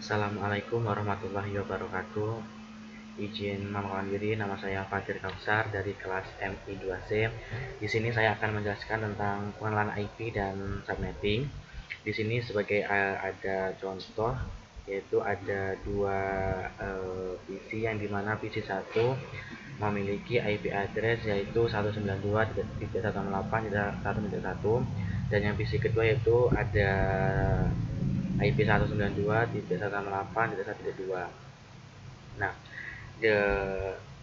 Assalamualaikum warahmatullahi wabarakatuh. Izin memakan diri, nama saya Fatir Kausar dari kelas MI 2C. Di sini saya akan menjelaskan tentang pengenalan IP dan subnetting. Di sini sebagai ada contoh, yaitu ada dua PC yang dimana PC satu memiliki IP address yaitu 192.168.1.1, dan yang PC kedua yaitu ada IP 192.168.1.2. Nah,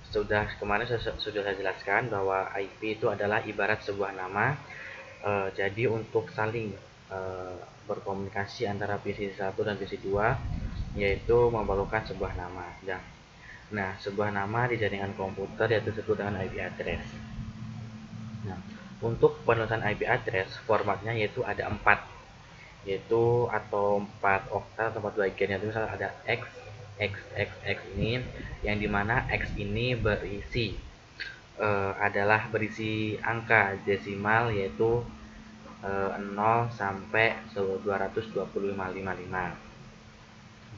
sudah kemarin sudah saya jelaskan bahwa IP itu adalah ibarat sebuah nama. Jadi untuk saling berkomunikasi antara PC 1 dan PC 2 yaitu memerlukan sebuah nama. Nah, sebuah nama di jaringan komputer yaitu disebut dengan IP address. Nah, untuk penulisan IP address formatnya yaitu ada 4, yaitu atau 4 okta atau 4 bagian, yaitu misalnya ada X ini, yang dimana X ini berisi angka desimal yaitu 0 sampai 225.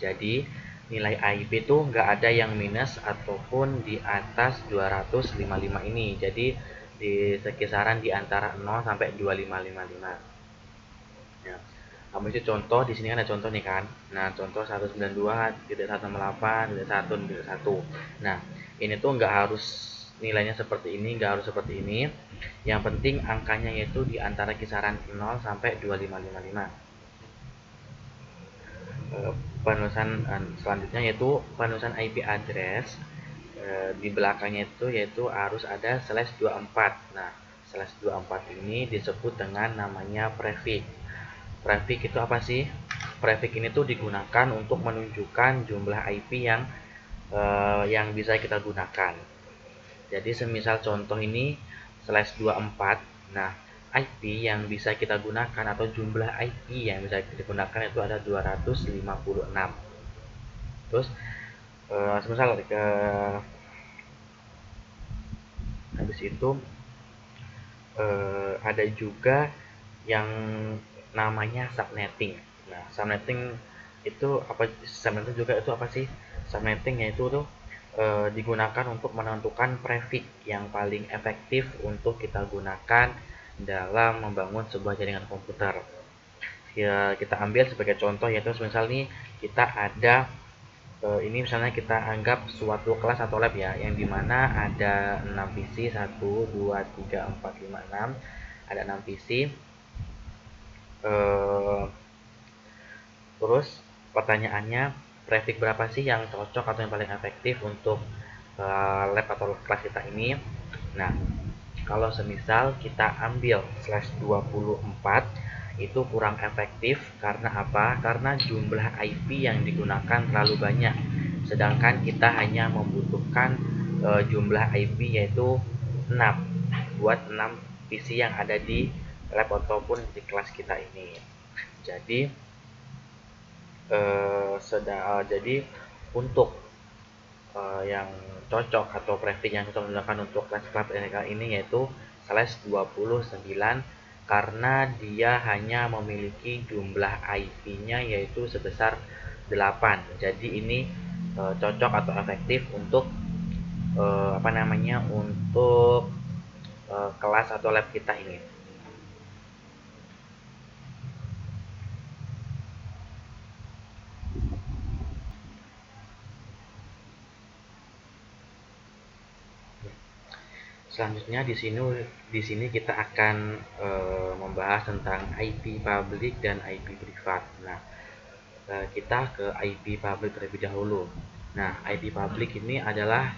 Jadi nilai IP itu nggak ada yang minus ataupun di atas 255 ini. Jadi di sekisaran di antara 0 sampai 2555. Ya. Habis itu contoh, di sini kan ada contoh nih kan. Nah, contoh 192.168.1.1. Nah, ini tuh nggak harus nilainya seperti ini, nggak harus seperti ini. Yang penting angkanya yaitu di antara kisaran 0 sampai 2555. Penulisan selanjutnya yaitu penulisan IP address. Di belakangnya itu yaitu harus ada /24. Nah, /24 ini disebut dengan namanya prefix. Prefix itu apa sih? Prefix ini tuh digunakan untuk menunjukkan jumlah IP yang bisa kita gunakan. Jadi semisal contoh ini /24. Nah, IP yang bisa kita gunakan atau jumlah IP yang bisa kita gunakan itu ada 256. Terus semisal habis itu ada juga yang namanya subnetting. Nah, subnetting itu apa? Subnetting juga itu apa sih? Subnetting yaitu tuh digunakan untuk menentukan prefix yang paling efektif untuk kita gunakan dalam membangun sebuah jaringan komputer. Ya, kita ambil sebagai contoh yaitu misal nih kita ada ini misalnya kita anggap suatu kelas atau lab ya, yang dimana ada 6 PC, 1, 2, 3, 4, 5, 6. Ada 6 PC. Terus pertanyaannya, prefix berapa sih yang cocok atau yang paling efektif untuk lab atau kelas kita ini? Nah, kalau semisal kita ambil /24 itu kurang efektif karena apa? Karena jumlah IP yang digunakan terlalu banyak. Sedangkan kita hanya membutuhkan jumlah IP yaitu 6 buat 6 PC yang ada di lab ataupun di kelas kita ini. Jadi jadi untuk yang cocok atau prefix yang kita gunakan untuk kelas-kelas ini yaitu /29 karena dia hanya memiliki jumlah IP-nya yaitu sebesar 8. Jadi ini cocok atau efektif untuk untuk kelas atau lab kita ini. Selanjutnya di sini kita akan membahas tentang IP public dan IP privat. Nah, kita ke IP public terlebih dahulu. Nah, IP public ini adalah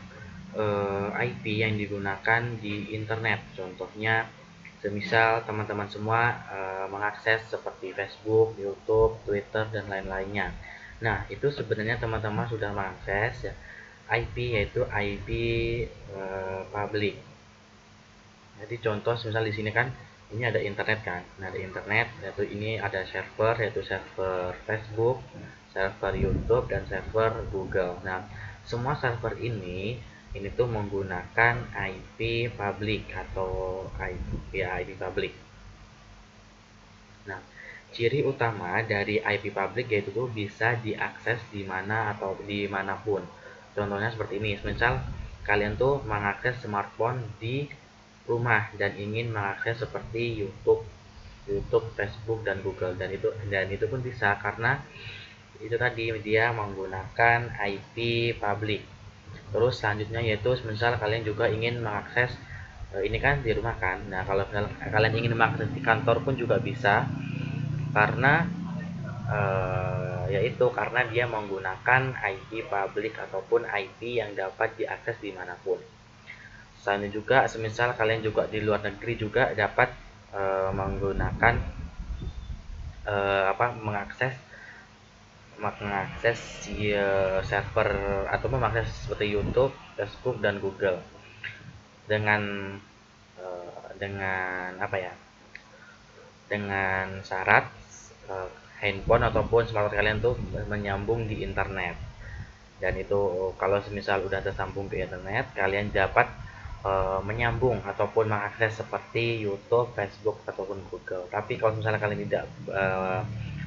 IP yang digunakan di internet. Contohnya, semisal teman-teman semua mengakses seperti Facebook, YouTube, Twitter, dan lain-lainnya. Nah, itu sebenarnya teman-teman sudah mengakses ya, IP yaitu IP public. Jadi contoh misal di sini kan ini ada internet kan. Nah, ada internet yaitu ini ada server yaitu server Facebook, server YouTube, dan server Google. Nah, semua server ini tuh menggunakan IP public atau IP public. Nah, Ciri utama dari IP public yaitu tuh bisa diakses di mana atau dimanapun. Contohnya seperti ini, misal kalian tuh mengakses smartphone di rumah dan ingin mengakses seperti YouTube, Facebook dan Google, dan itu pun bisa karena itu tadi dia menggunakan IP public. Terus selanjutnya yaitu misal kalian juga ingin mengakses ini kan di rumah kan. Nah, kalau misal kalian ingin mengakses di kantor pun juga bisa karena yaitu karena dia menggunakan IP public ataupun IP yang dapat diakses dimanapun. Selain juga, semisal kalian juga di luar negeri juga dapat menggunakan mengakses mengakses server atau mengakses seperti YouTube, Facebook dan Google dengan dengan apa ya? Dengan syarat handphone ataupun smartphone kalian tuh menyambung di internet. Dan itu kalau semisal udah tersambung ke internet, kalian dapat menyambung ataupun mengakses seperti YouTube, Facebook ataupun Google. Tapi kalau misalnya kalian tidak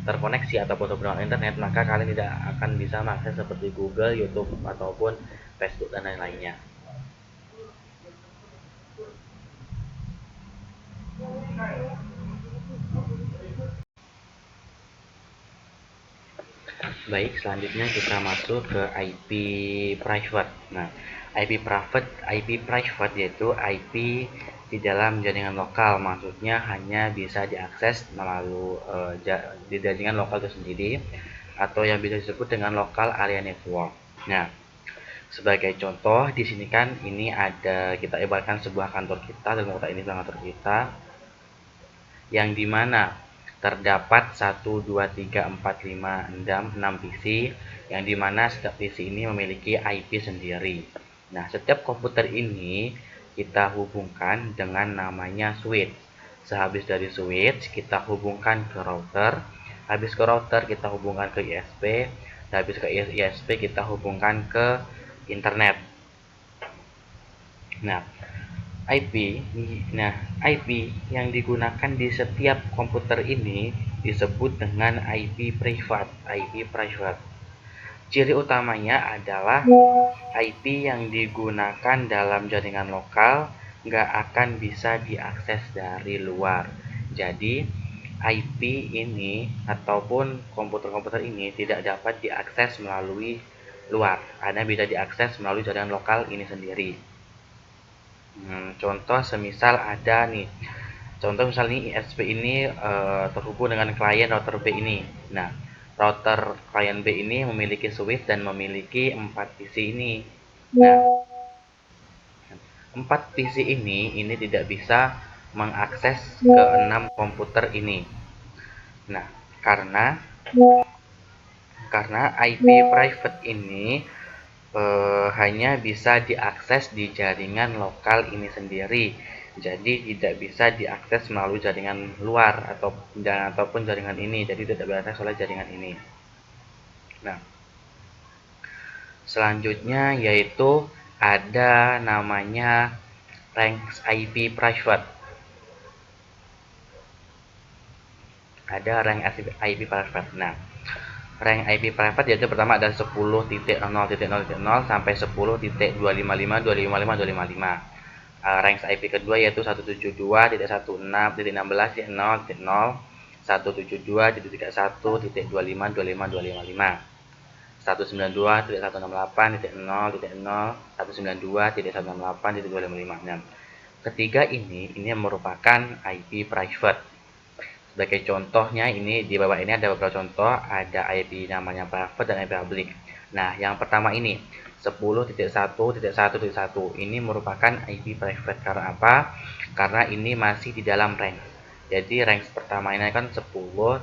terkoneksi ataupun terhubung internet, maka kalian tidak akan bisa mengakses seperti Google, YouTube ataupun Facebook dan lain-lainnya. Baik, selanjutnya kita masuk ke IP private. Nah, IP private yaitu IP di dalam jaringan lokal, maksudnya hanya bisa diakses melalui di jaringan lokal itu sendiri atau yang bisa disebut dengan local area network. Nah, sebagai contoh di sini kan ini ada kita ibaratkan sebuah kantor kita, dalam kota ini sebuah kantor kita yang dimana terdapat 1, 2, 3, 4, 5, 6 PC yang dimana setiap PC ini memiliki IP sendiri. Nah, setiap komputer ini kita hubungkan dengan namanya switch. Sehabis dari switch kita hubungkan ke router, habis ke router kita hubungkan ke ISP, habis ke ISP kita hubungkan ke internet. Nah, IP. Nah, IP yang digunakan di setiap komputer ini disebut dengan IP private. IP private. Ciri utamanya adalah IP yang digunakan dalam jaringan lokal nggak akan bisa diakses dari luar. Jadi, IP ini ataupun komputer-komputer ini tidak dapat diakses melalui luar, hanya bisa diakses melalui jaringan lokal ini sendiri. Contoh semisal ada nih, contoh misalnya nih ISP ini terhubung dengan klien router B ini. Nah, router klien B ini memiliki switch dan memiliki 4 PC ini. Nah, 4 PC ini tidak bisa mengakses ke 6 komputer ini. Nah, karena IP private ini hanya bisa diakses di jaringan lokal ini sendiri. Jadi tidak bisa diakses melalui jaringan luar ataupun jaringan ini. Jadi tidak diakses oleh jaringan ini. Nah, selanjutnya yaitu ada namanya range IP private. Ada range IP private. Nah, rank IP private yaitu pertama ada 10.0.0.0 sampai 10.255.255.255. Rank IP kedua yaitu 172.16.0.0 172.31.25.255.255, 192.168.0.0 192.168.255. Ketiga ini merupakan IP private. Sebagai contohnya ini di bawah ini ada beberapa contoh, ada IP namanya private dan IP public. Nah, yang pertama ini 10.1.1.1 ini merupakan IP private karena apa? Karena ini masih di dalam range. Jadi range pertama ini kan 10.0.0.0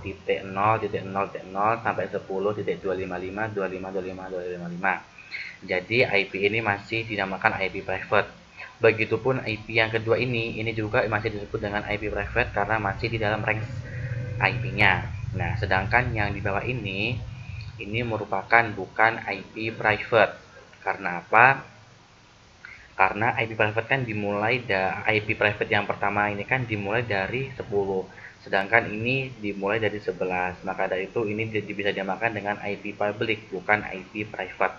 sampai 10.255.255.255. Jadi IP ini masih dinamakan IP private. Begitupun IP yang kedua ini juga masih disebut dengan IP private karena masih di dalam range IP-nya. Nah, sedangkan yang di bawah ini merupakan bukan IP private. Karena apa? Karena IP private kan IP private yang pertama ini kan dimulai dari 10. sedangkan ini dimulai dari 11. Maka dari itu ini bisa dinamakan dengan IP public, bukan IP private.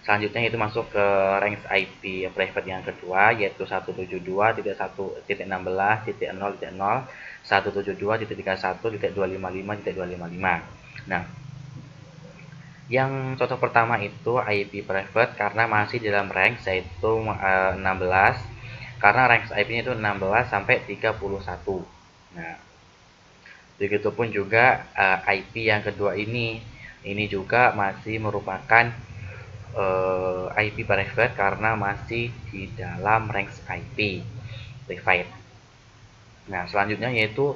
Selanjutnya itu masuk ke range IP private yang kedua, yaitu 172.1.16.0.0, 172.31.255.255. Nah, yang contoh pertama itu IP private karena masih dalam range yaitu 16, karena range IP-nya itu 16 sampai 31. Nah, begitupun juga IP yang kedua ini juga masih merupakan IP private karena masih di dalam range IP private. Nah, selanjutnya yaitu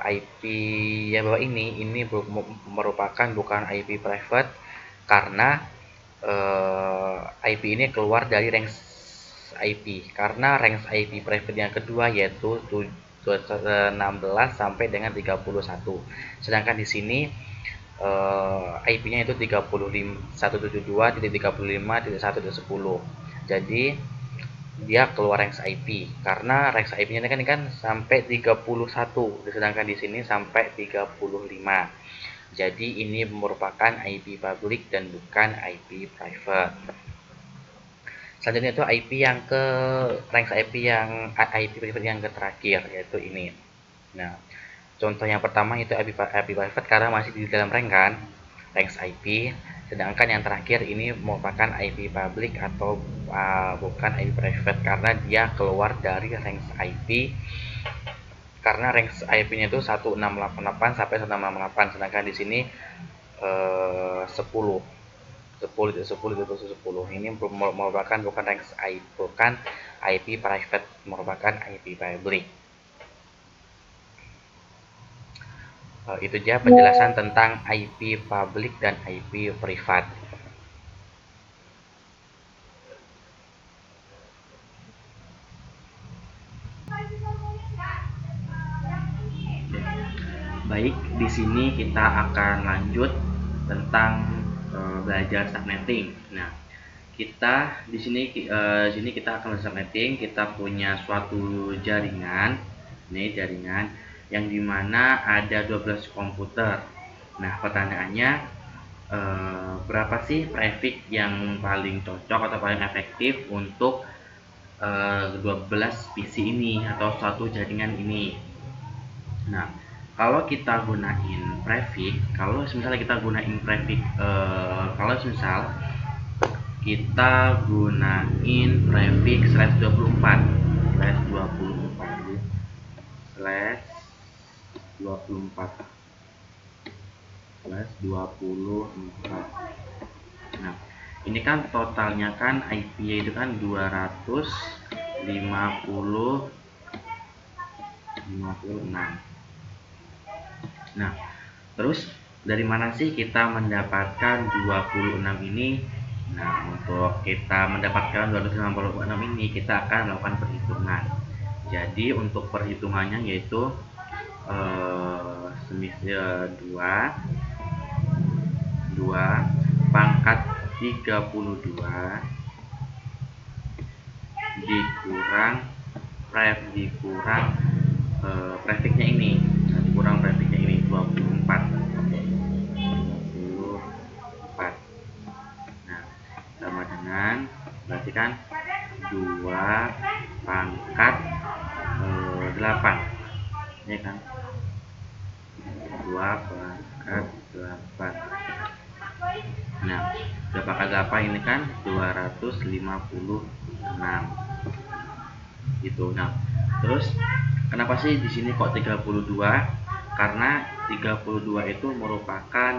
IP yang bawah ini merupakan bukan IP private karena IP ini keluar dari range IP, karena range IP private yang kedua yaitu 16 sampai dengan 31. Sedangkan di sini IP-nya itu 172.35.1.10. Jadi dia keluar range IP karena range IP-nya kan sampai 31, sedangkan di sini sampai 35. Jadi ini merupakan IP public dan bukan IP private. Selanjutnya itu IP yang ke range IP private yang terakhir yaitu ini. Nah, contoh yang pertama itu IP private karena masih di dalam range IP, sedangkan yang terakhir ini merupakan IP public atau bukan IP private karena dia keluar dari range IP, karena range IP-nya itu 1688 sampai 1688, sedangkan di sini 10 ini merupakan bukan range IP, bukan IP private, merupakan IP public. Itu dia penjelasan tentang IP public dan IP privat. Baik, di sini kita akan lanjut tentang belajar subnetting. Nah, kita di sini kita akan belajar subnetting. Kita punya suatu jaringan, ini jaringan yang dimana ada 12 komputer. Nah, pertanyaannya berapa sih prefix yang paling cocok atau paling efektif untuk 12 PC ini atau suatu jaringan ini. Nah, kalau kita gunain prefix, kalau misalnya kita gunain prefix kalau misal kita gunain prefix /24 /24. Nah, ini kan totalnya kan IP itu kan 256. Nah, terus dari mana sih kita mendapatkan 26 ini? Nah, untuk kita mendapatkan 256 ini kita akan melakukan perhitungan. Jadi untuk perhitungannya yaitu semisal 2 pangkat 32 dikurang prefixnya ini. Nah, dikurang prefixnya ini 24. Nah, sama dengan berarti kan 2 pangkat 8, ya kan? 2 pangkat 8. Nah, 2 pangkat 8 ini kan 256 gitu. Nah, terus kenapa sih di sini kok 32? Karena 32 itu merupakan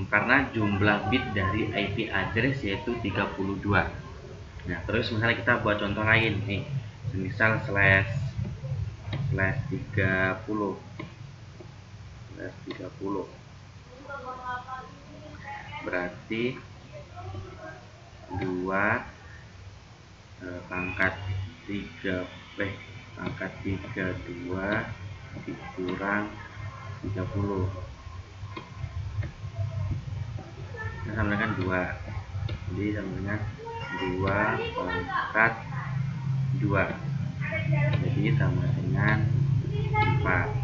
karena jumlah bit dari IP address yaitu 32. Nah, terus misalnya kita buat contoh lain nih, misal /30 berarti 2 pangkat 32 dikurang 30, nah, sama dengan 2. Jadi sama dengan 2 pangkat 2. sama dengan 4.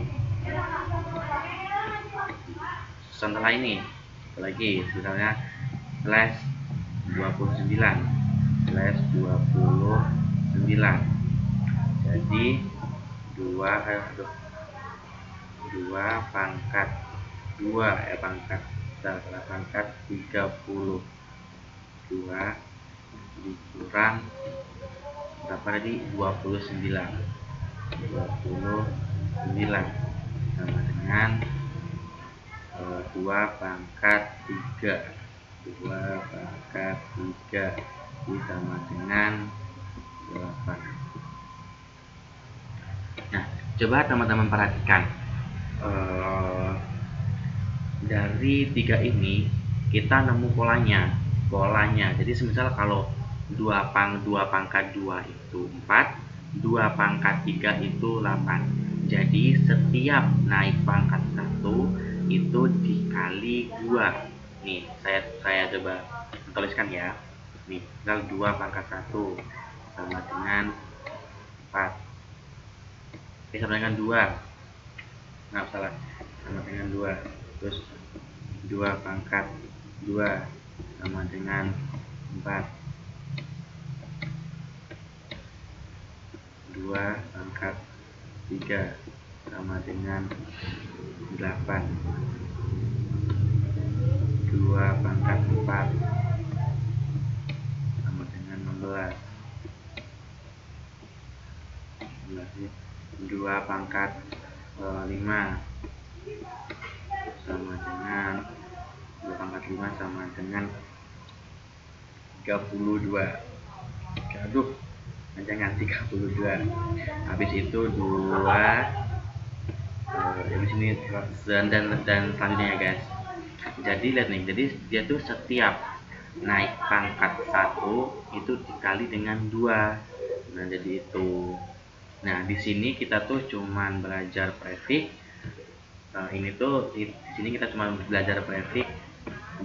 Setelah ini lagi misalnya slash 29 slash 29, jadi 2 pangkat 2 pangkat 32 dikurang berapa tadi, 29 sama dengan 2 pangkat 3 sama dengan 8. Nah, coba teman-teman perhatikan, dari 3 ini kita nemu polanya. Jadi semisal kalau 2 pangkat 2 itu 4, 2 pangkat 3 itu 8. Jadi setiap naik pangkat 1 itu dikali 2. Nih, saya coba tuliskan ya. Nih, misal 2 pangkat 1 sama dengan 4. Sama dengan 2. Nah, salah. Sama dengan 2. Terus 2 pangkat 2 sama dengan 4. 2 pangkat 3 sama dengan 8. 2 pangkat 4 sama dengan 16. 2 pangkat 5 sama dengan 2 pangkat 5 sama dengan 32. Aduh, jangan 32. Habis itu 2 di sini dan selanjutnya ya guys. Jadi lihat nih, jadi dia tuh setiap naik pangkat 1 itu dikali dengan 2. Nah, jadi itu. Nah, di sini kita tuh cuman belajar prefix. Ini tuh di sini kita cuma belajar prefix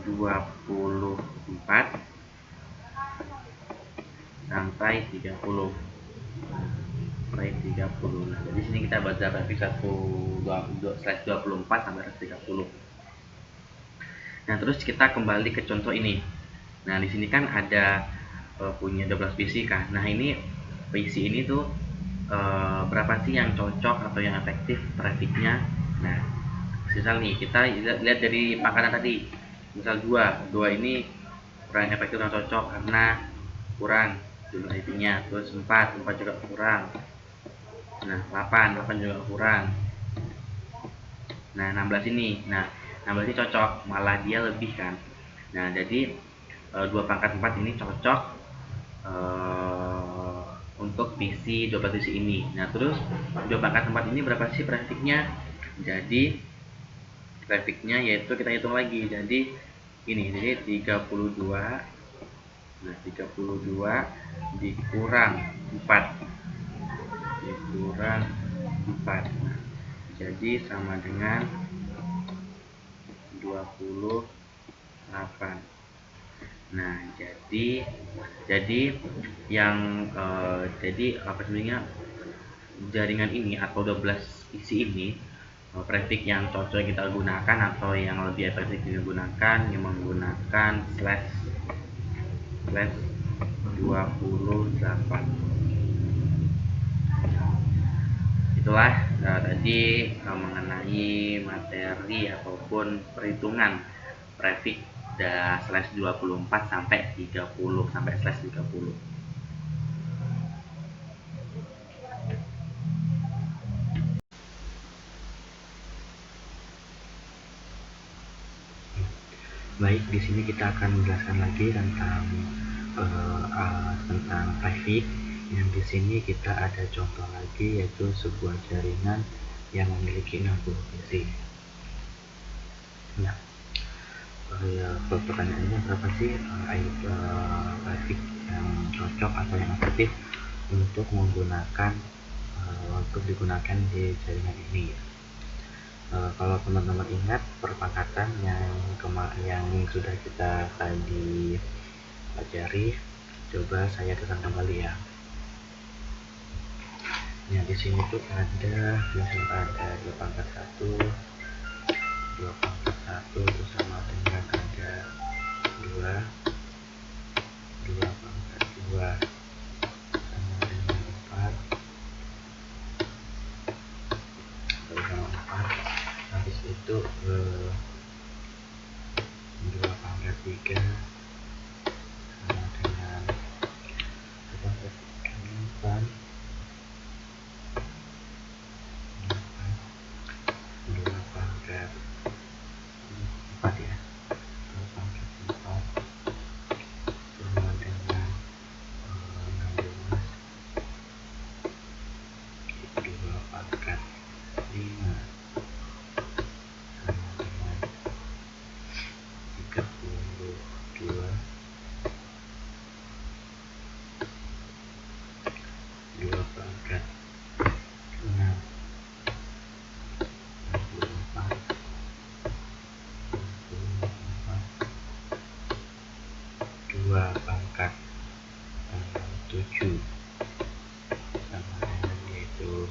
24 sampai 30. Nah, jadi sini kita baca prefix 1/24 sampai 30. Nah, terus kita kembali ke contoh ini. Nah, di sini kan ada punya 12 PC kan. Nah, ini PC ini tuh berapa sih yang cocok atau yang efektif prefixnya. Nah, misal nih kita lihat dari pangkatan tadi. Misal 2 ini kurang efektif dan cocok karena kurang jumlah IP-nya. Terus 4 juga kurang. Nah, 8 juga kurang. Nah, 16 ini. Nah, 16 ini cocok, malah dia lebih kan. Nah, jadi 2 pangkat 4 ini cocok untuk PC 12 PC ini. Nah, terus 2 pangkat 4 ini berapa sih prefixnya? Jadi prefixnya yaitu kita hitung lagi. Jadi ini, jadi 32. Nah, 32 dikurang 4. Nah, jadi sama dengan 28. Nah, jadi yang jadi apa sebenarnya jaringan ini atau 12 isi ini, prefix yang cocok kita gunakan atau yang lebih efektif kita gunakan yang menggunakan slash 28. Itulah tadi mengenai materi ataupun perhitungan prefix slash 24 sampai 30 sampai slash 30. Baik, di sini kita akan menjelaskan lagi tentang prefix. Yang di sini kita ada contoh lagi, yaitu sebuah jaringan yang memiliki 60 PC. Nah, pertanyaannya berapa sih prefix yang cocok atau yang efektif untuk digunakan di jaringan ini. Kalau teman-teman ingat perpangkatan yang sudah kita tadi pelajari, coba saya tekan kembali ya. Nah di sini tuh ada dua pangkat satu itu sama dengan ada dua pangkat dua sama dengan 4 sama 4. Habis itu 2 pangkat 3 sama dengan 2 pangkat 8 2 pangkat 4 ya, 2 pangkat 4 sama dengan 16, 2 pangkat 5 sama dengan 32, 2 pangkat 6 24, 2 pangkat 7 sama dengan yaitu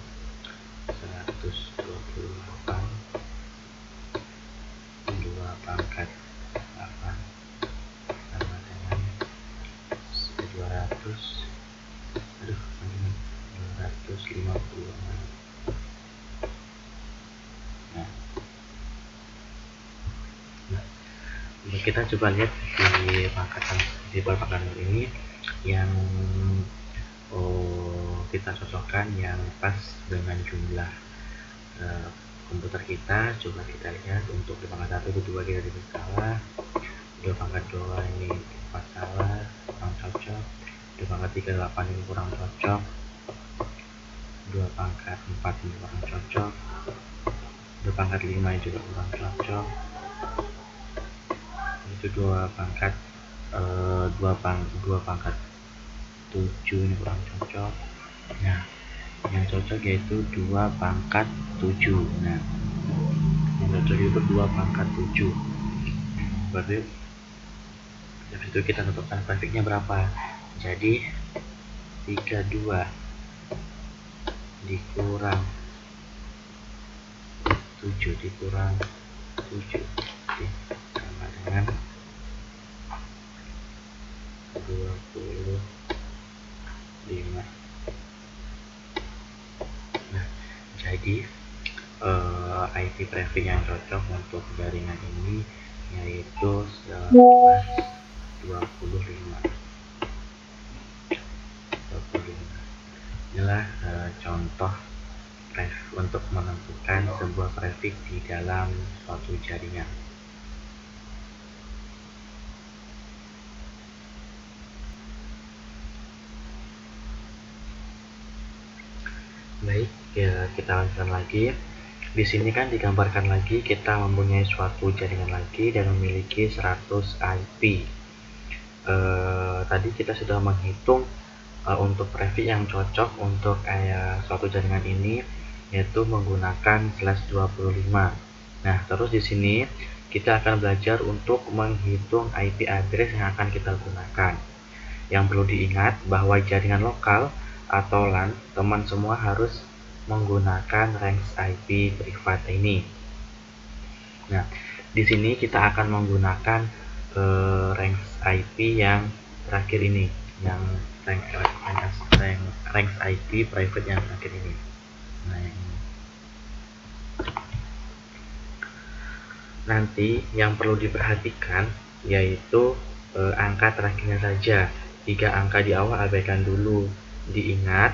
128, 2 pangkat 8 sama dengan 250. Nah, kita coba lihat di pangkatan ini yang kita cocokkan yang pas dengan jumlah komputer kita. Coba kita lihat untuk di pangkat 1 itu 2 kita diberi salah, 2 pangkat 2 ini 4 salah, kurang cocok, 2 pangkat 3 8 ini kurang cocok, 2 pangkat 4 ini kurang cocok, 2 pangkat 5 ini juga kurang cocok, itu 2 pangkat 2 pangkat 7 ini kurang cocok. Nah yang cocok yaitu 2 pangkat 7. Nah yang cocok itu 2 pangkat 7. Berarti dari situ kita tentukan grafiknya berapa. Jadi 32 dikurang 7 dikurang 7 sama dengan 25. Nah jadi IP prefix yang cocok untuk jaringan ini yaitu 25. Inilah contoh untuk menentukan sebuah prefix di dalam suatu jaringan. Baik, ya, kita lanjutkan lagi. Di sini kan digambarkan lagi kita mempunyai suatu jaringan lagi dan memiliki 100 IP. Tadi kita sudah menghitung untuk prefix yang cocok untuk suatu jaringan ini yaitu menggunakan /25. Nah, terus di sini kita akan belajar untuk menghitung IP address yang akan kita gunakan. Yang perlu diingat bahwa jaringan lokal atau LAN teman semua harus menggunakan range IP privat ini. Nah, di sini kita akan menggunakan range IP yang terakhir ini, yang range IP private yang terakhir ini. Nah, ini. Nanti yang perlu diperhatikan yaitu angka terakhirnya saja. 3 angka di awal abaikan dulu. Diingat,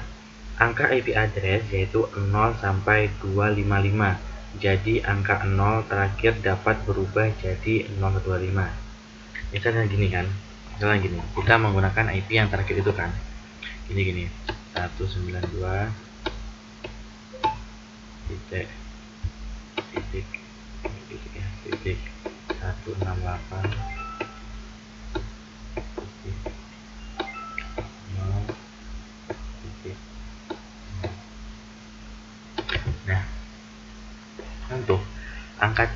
angka IP address yaitu 0 sampai 255. Jadi angka 0 terakhir dapat berubah jadi 025. Misalnya gini kan, misalnya gini, kita menggunakan IP yang terakhir itu kan, gini 192 titik 168 titik 0. Nah, untuk angka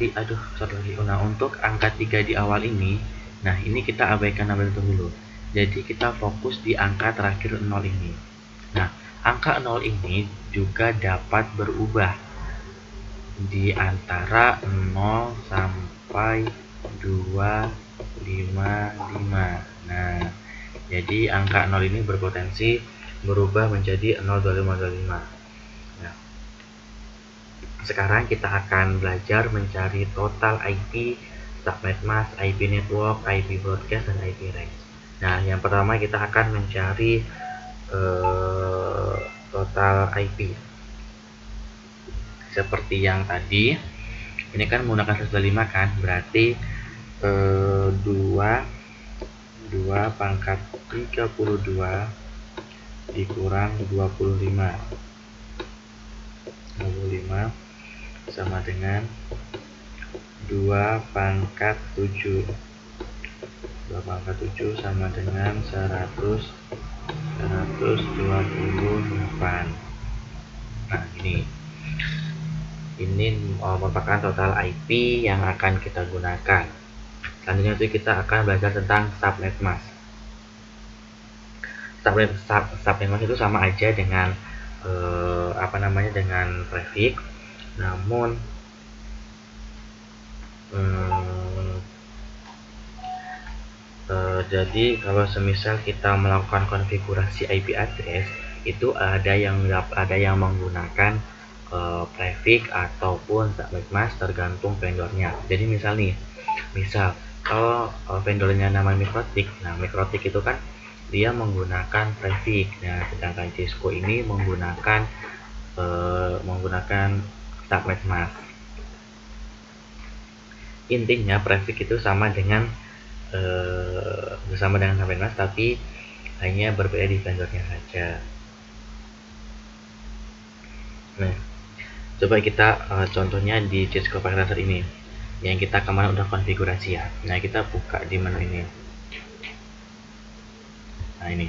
untuk angka 3 di awal ini, nah ini kita abaikan dulu. Jadi kita fokus di angka terakhir 0 ini. Nah, Angka 0 ini juga dapat berubah di antara 0 sampai 255. Nah, jadi angka 0 ini berpotensi berubah menjadi 02525. Nah, sekarang kita akan belajar mencari total IP subnet mask, IP network, IP broadcast, dan IP range. Nah, yang pertama kita akan mencari total IP. Seperti yang tadi, ini kan menggunakan 125 kan, berarti 2 pangkat 32 dikurang 25 sama dengan 2 pangkat 7 sama dengan 128. Nah, ini merupakan total IP yang akan kita gunakan. Selanjutnya itu kita akan belajar tentang subnet mask. Subnet mask itu sama aja dengan dengan prefix, namun jadi kalau semisal kita melakukan konfigurasi IP address, itu ada yang menggunakan prefix ataupun subnet mask tergantung vendornya. Jadi misal kalau vendornya nama Mikrotik, nah Mikrotik itu kan dia menggunakan prefix. Nah, sedangkan Cisco ini menggunakan subnet mask. Intinya prefix itu sama dengan subnet mask, tapi hanya berbeda di vendornya saja. Nah, coba kita contohnya di Cisco Packet ini yang kita kemarin udah konfigurasi ya. Nah, kita buka di menu ini. Nah, ini.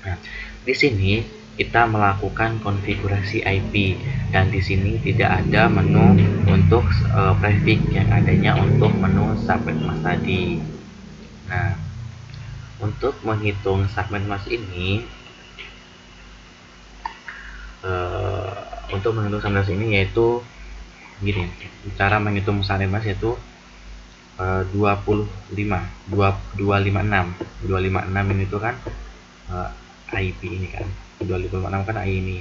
Nah, di sini kita melakukan konfigurasi IP, dan di sini tidak ada menu untuk prefix, yang adanya untuk menu subnet mask tadi. Nah, untuk menghitung subnet mask ini, yaitu gini, cara menghitung subnet mask yaitu 256 ini tuh kan IP ini kan 256 kan ini.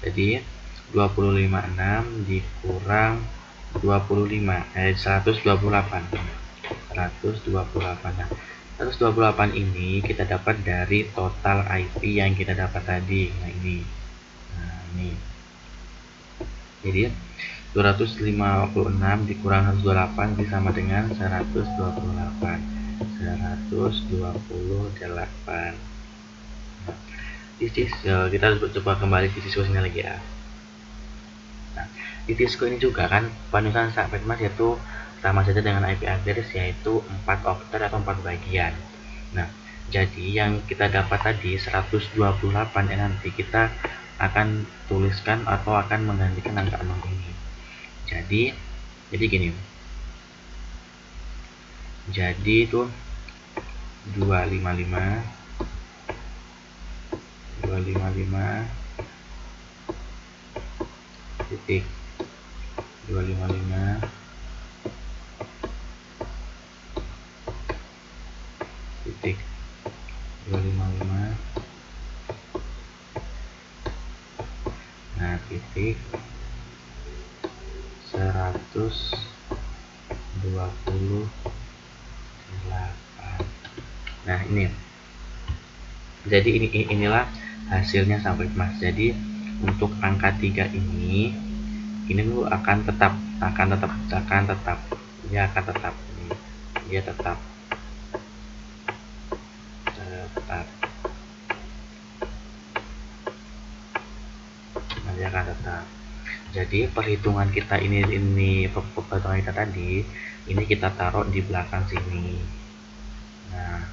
Jadi 256 dikurang 25 128. Nah, 128 ini kita dapat dari total IP yang kita dapat tadi. Nah, ini. Jadi 256 dikurang 128 itu sama dengan 128. Nah, kita coba kembali ke Cisco ini lagi ya. Nah, di Cisco ini juga kan penulisan subnet mask yaitu sama saja dengan IP address, yaitu 4 oktet atau 4 bagian. Nah, jadi yang kita dapat tadi 128 nanti kita akan tuliskan atau akan menggantikan angka 0 ini. Jadi gini. Jadi itu 255 titik 255 titik 255. Nah, titik 128. Nah, ini. Jadi inilah hasilnya subnet mask. Jadi untuk angka 3 ini tuh akan tetap. Dia tetap. Nanti akan tetap. Jadi perhitungan kita perhitungan kita tadi ini kita taruh di belakang sini. Nah,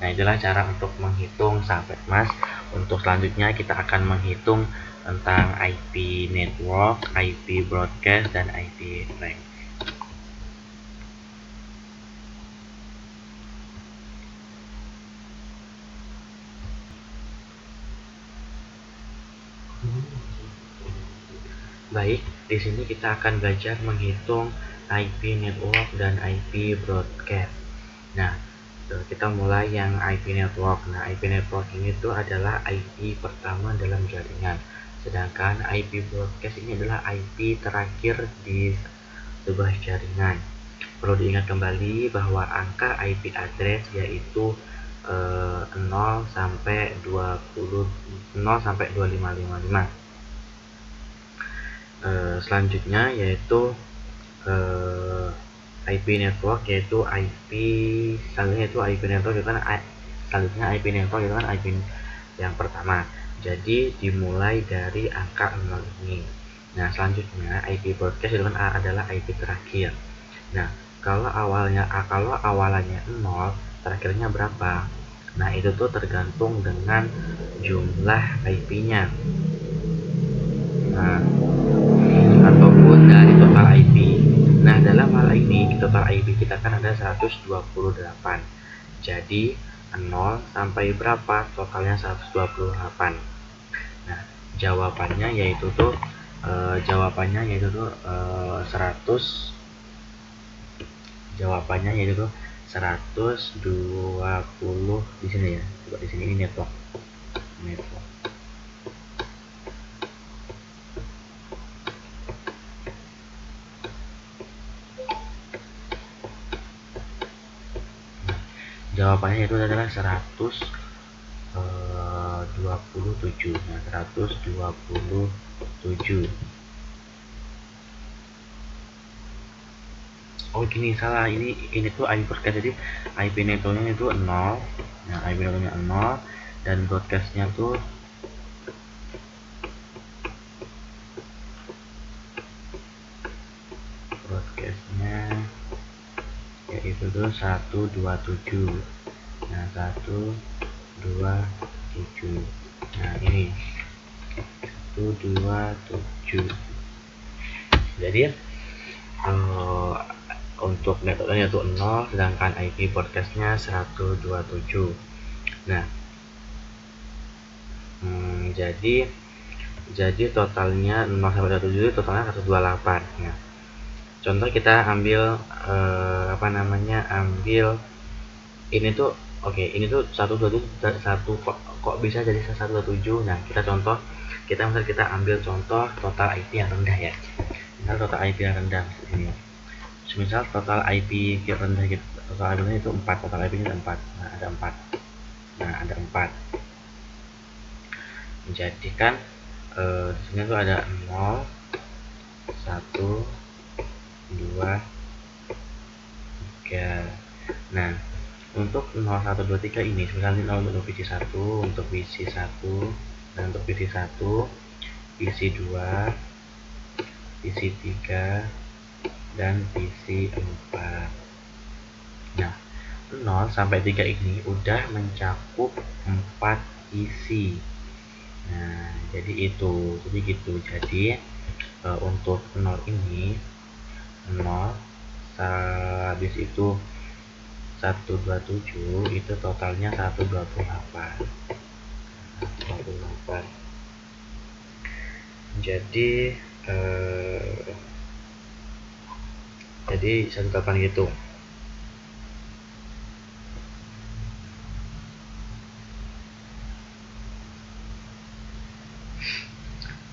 itulah cara untuk menghitung subnet mask. Untuk selanjutnya kita akan menghitung tentang IP network, IP broadcast, dan IP range. Baik, di sini kita akan belajar menghitung IP network dan IP broadcast. Nah, kita mulai yang IP network. Nah, IP network ini tuh adalah IP pertama dalam jaringan. Sedangkan IP broadcast ini adalah IP terakhir di sebuah jaringan. Perlu diingat kembali bahwa angka IP address yaitu 0 sampai 20 0 sampai 2555. Selanjutnya yaitu IP network, yaitu IP selanjutnya itu IP network itu kan selanjutnya IP network itu kan IP yang pertama. Jadi dimulai dari angka 0 ini. Nah, selanjutnya IP broadcast itu kan adalah IP terakhir. Nah, kalau awalannya 0, terakhirnya berapa? Nah, itu tuh tergantung dengan jumlah IP-nya. Nah, ataupun dari total IP. Nah, dalam hal ini total IP kita kan ada 128. Jadi 0 sampai berapa? Totalnya 128. Nah, jawabannya yaitu tuh 100. Jawabannya yaitu tuh 120 di sini ya. Coba di sini ini network. Jawabannya itu adalah 127. Nah, 127. Oh gini, salah, ini tuh IP broadcast. Jadi IP networknya itu 0. Nah, IP networknya 0 dan broadcastnya tuh yaitu tuh 127. Nah, 127. Nah, ini 127. Jadi untuk networknya itu 0, sedangkan IP broadcastnya 127. Nah, jadi totalnya 0 sampai 127, totalnya 128. Nah, contoh kita ambil ambil ini tuh, oke, ini tuh 127 kok bisa jadi 127. Nah, kita ambil contoh total IP yang rendah ya. Misal total IP yang rendah ini. Misal total IP yang rendah gitu, total IP itu 4, total IP nya 4. Nah, ada 4. Jadi kan di sini tuh ada 0, 1, 2, 3. Nah, untuk 0, 1, 2, 3 ini misalnya 0 untuk PC 1, untuk PC 1, dan untuk PC 1, PC 2, PC 3, dan PC 4. Nah, 0 sampai 3 ini udah mencakup 4 isi. Nah, jadi gitu. Jadi untuk 0 ini 0 habis itu 127 itu totalnya 128. Jadi 128 gitu.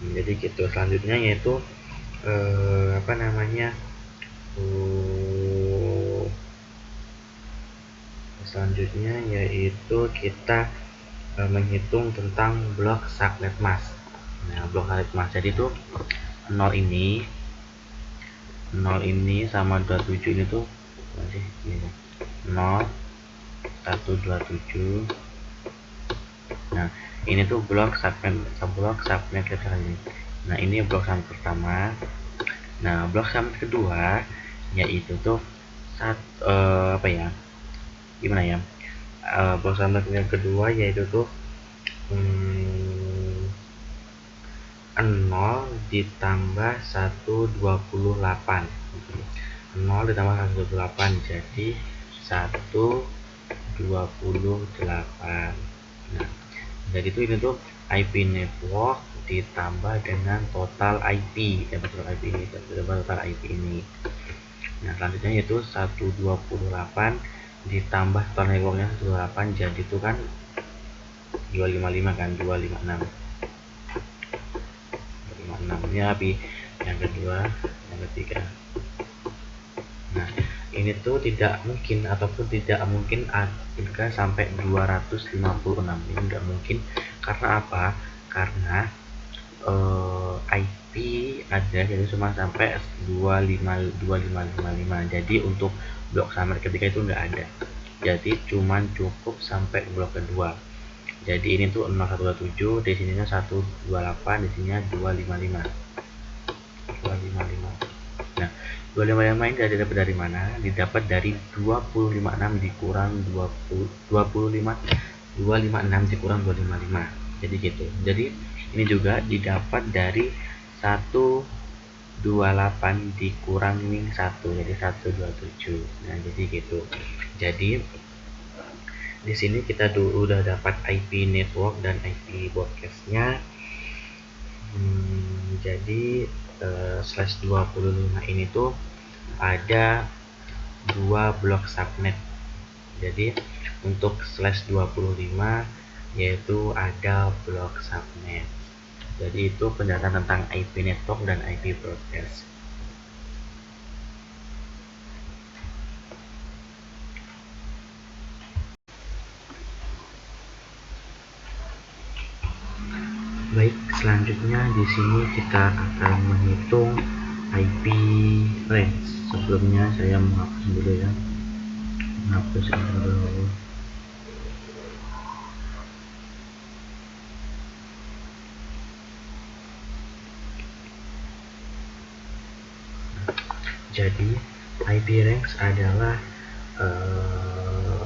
Jadi gitu. Selanjutnya yaitu selanjutnya yaitu kita menghitung tentang blok subnet mask. Nah, blok subnet mask jadi tuh 0 ini sama 27 ini tuh masih ini 0, 127. Nah, ini tuh blok subnet ini. Nah, ini blok subnet pertama. Nah, blok subnet kedua yaitu tuh gimana ya? Blok subnet yang kedua yaitu tuh 0 ditambah 128. 0 ditambah 128 jadi 128. Nah, jadi itu ini tuh IP network ditambah dengan total IP, ya total IP ini, total IP ini. Nah, selanjutnya yaitu 128 ditambah total networknya 128, jadi itu kan 255 kan, 256. 256 ini HP yang kedua, yang ketiga. Nah, ini tuh tidak mungkin ataupun tidak mungkin ada sampai 256. Ini enggak mungkin. Karena apa? Karena IP ada jadi cuma sampai 2555. Jadi untuk blok subnet ketiga itu enggak ada. Jadi cuman cukup sampai blok kedua. Jadi ini tuh 0127, di sininya 128, di sininya 255. 255. Nah, 255 ini didapat dari mana? Didapat dari 256 dikurang 256 dikurang 255. Jadi gitu. Jadi ini juga didapat dari 128 dikurang min 1, jadi 127. Nah, jadi gitu. Jadi di sini kita udah dapat IP network dan IP broadcastnya. Jadi slash 25 ini tuh ada 2 blok subnet. Jadi untuk slash 25 yaitu ada blok subnet. Jadi itu penjelasan tentang IP network dan IP broadcast. Baik, selanjutnya di sini kita akan menghitung IP range. Sebelumnya saya menghapus dulu ya. Menghapus dulu. Jadi IP range adalah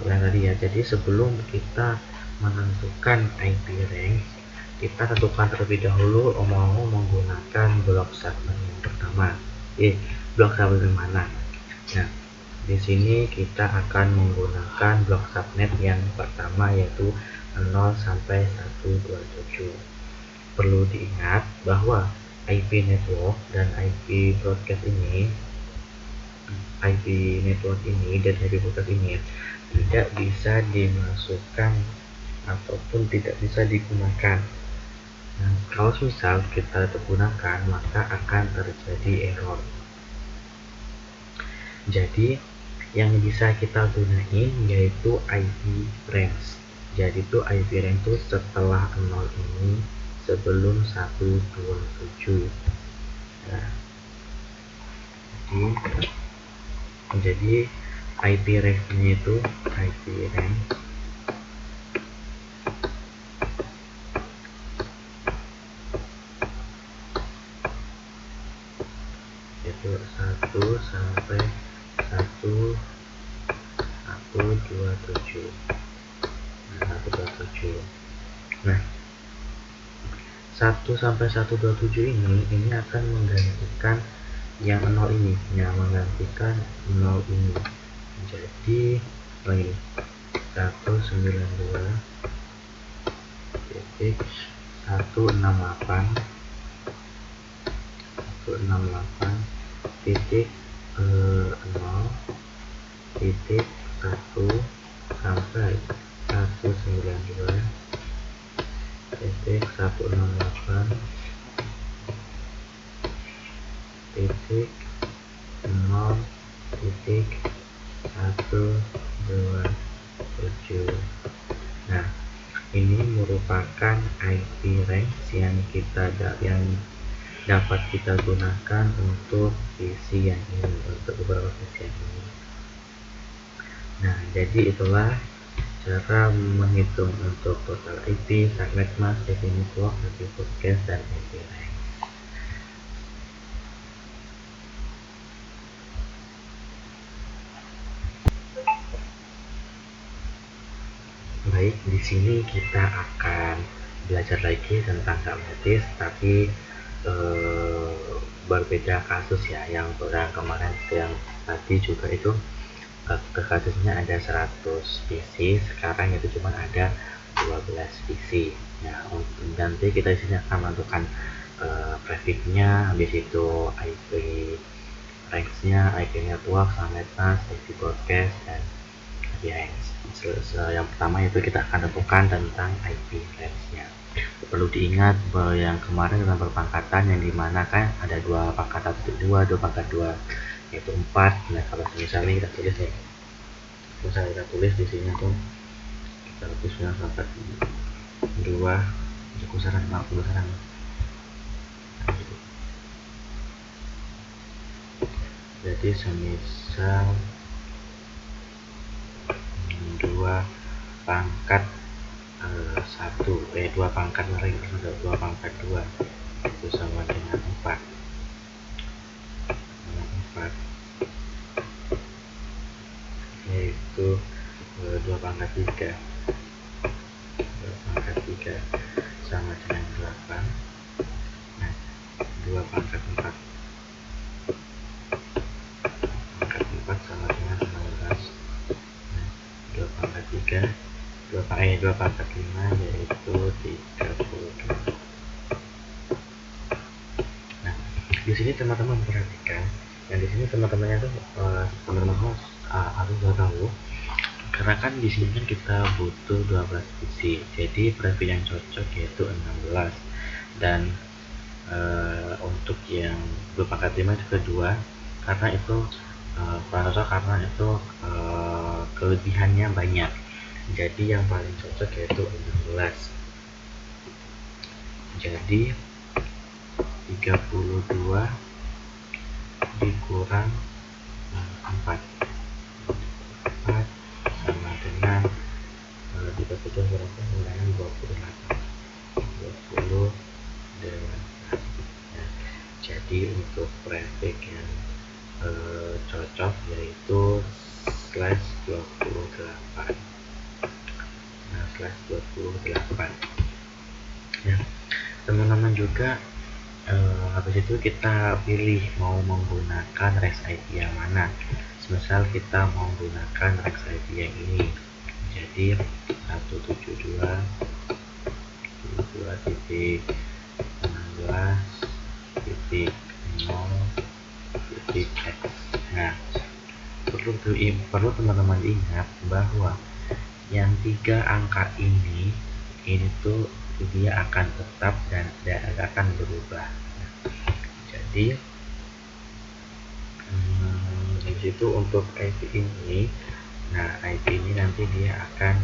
yang tadi ya. Jadi sebelum kita menentukan IP range, kita tentukan terlebih dahulu mau menggunakan blok subnet yang pertama. Blok subnet yang mana? Nah, di sini kita akan menggunakan blok subnet yang pertama yaitu 0 sampai 127. Perlu diingat bahwa IP network dan IP broadcast ini IP network ini dan IP broadcast ini tidak bisa dimasukkan ataupun tidak bisa digunakan. Nah, kalau misal kita gunakan maka akan terjadi error. Jadi yang bisa kita gunain yaitu IP range. Jadi itu IP range itu setelah 0 ini sebelum 127. Nah, jadi IP range-nya itu IP range itu 1 sampai 127. Nah, 127. Nah, 1 sampai 127 ini akan menggantikan yang 0 ini, menggantikan 0 ini. Jadi lagi 192 titik 168 titik 0 titik 1 sampai 192 titik 168 titik 0 titik 127. Nah, ini merupakan IP range yang dapat kita gunakan untuk PC yang ini, untuk beberapa PC yang ini. Nah, jadi itulah cara menghitung untuk total IP, subnet mask, IP network, IP broadcast, dan IP range. Baik, di sini kita akan belajar lagi tentang subnetis, tapi berbeda kasus ya. Yang kemarin yang tadi juga itu kasusnya ada 100 PC, sekarang itu cuma ada 12 PC. Ya, nanti kita di sini akan menentukan prefixnya, habis itu IP range-nya, IP network, subnet mask, IP broadcast, dan IP range. Yang pertama itu kita akan tentukan tentang IP range-nya. Perlu diingat bahwa yang kemarin tentang perpangkatan, yang dimana kan ada dua pangkatan 2 pangkat 2, yaitu 4. Nah, kalau misalnya kita tulis nih, misalnya kita tulis di sini tuh kita tulisnya pangkat 2, saran nah, gitu. Jadi semisal 2 pangkat 2 pangkat 2 pangkat 2 itu sama dengan 4, yaitu 2 pangkat 3 sama dengan 8. Nah, 2 pangkat 4 sama dengan 16. Nah, 2 pangkat 3 2 pangkat 5 yaitu 32. Nah, di sini teman-teman perhatikan, yang di sini teman-temannya tuh teman-teman harus tahu, karena kan di sini kan kita butuh 12 biji, jadi prefix yang cocok yaitu 16. Dan untuk yang 2 pangkat 5 itu kedua, karena itu cocok karena itu kelebihannya banyak, jadi yang paling cocok yaitu 16. Jadi 32 dikurang 4 sama dengan 32 berapa dengan 28. Ya. Jadi untuk prefix yang cocok yaitu /28. Nah, /28 ya. Teman-teman juga habis itu kita pilih mau menggunakan range IP yang mana. Misal kita mau menggunakan range IP yang ini, jadi 172.16.0.x. Nah, perlu teman-teman ingat bahwa yang 3 angka ini tuh dia akan tetap dan tidak akan berubah. Jadi di situ untuk IP ini, nah IP ini nanti dia akan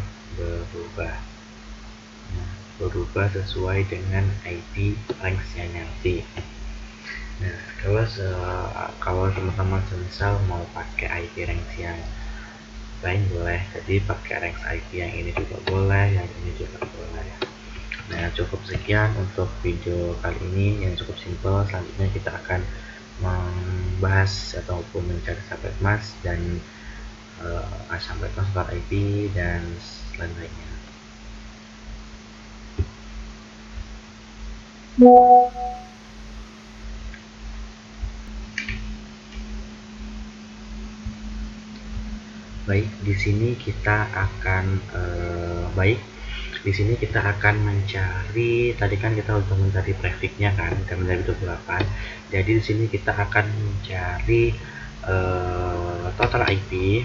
berubah sesuai dengan IP range-nya nanti. Nah, kalau teman-teman misal mau pakai IP range yang lain boleh, jadi pakai range IP yang ini juga boleh, yang ini juga boleh. Nah, cukup sekian untuk video kali ini yang cukup simpel. Selanjutnya kita akan membahas ataupun mencari subnet mask dan subnet mask IP dan lain-lainnya. Baik, di sini kita akan mencari, tadi kan kita untuk mencari prefixnya kan, kita mencari 28. Jadi di sini kita akan mencari total IP